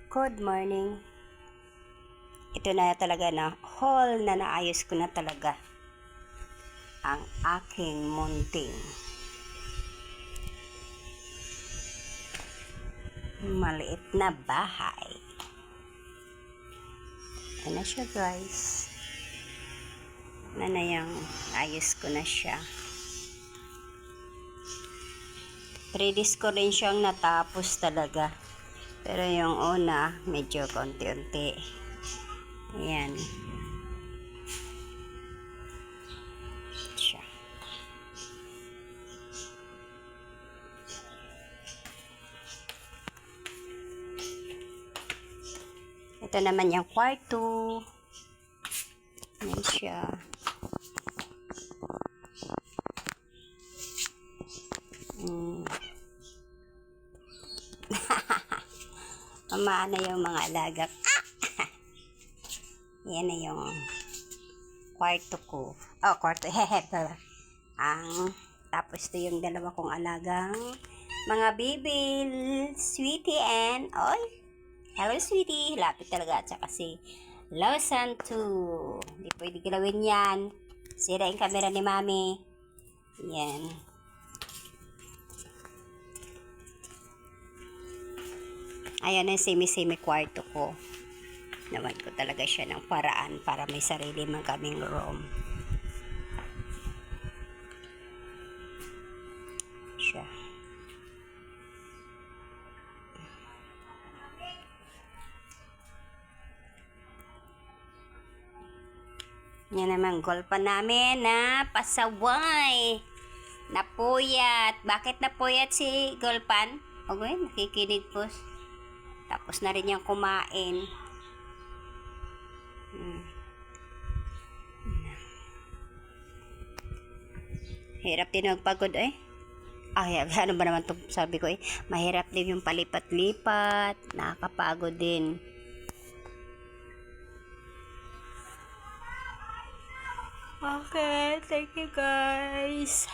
Good morning. Ito na talaga na haul na naayos ko na talaga ang aking munting maliit na bahay. Ayan na siya, guys. Na yung ayos ko na siya. 3 days ko rin siyang natapos talaga. Pero yung una, medyo konti-unti. Ayan. Siya. Ito naman yung kwarto. Ayan siya. Mamaan na yung mga alaga. Yan na yung kwarto ko. Oh, kwarto. Tapos ito yung dalawa kong alagang mga bibil. Sweetie and Oy. Hello, Sweetie. Lapit talaga. At saka si Lawson 2. Hindi pwede galawin yan. Sira yung camera ni Mami. Yan. Ayan ang semi-semi kwarto ko. Naman ko talaga siya ng paraan para may sarili man kaming room. Siya. Yan naman golpa namin na pasaway. Napuyat. Bakit napuyat si Golpan? Okay, nakikinig po. Tapos na rin niyang kumain. Hirap din magpagod eh. Ay, ano ba naman to sabi ko eh. Mahirap din yung palipat-lipat. Nakakapagod din. Okay, thank you guys.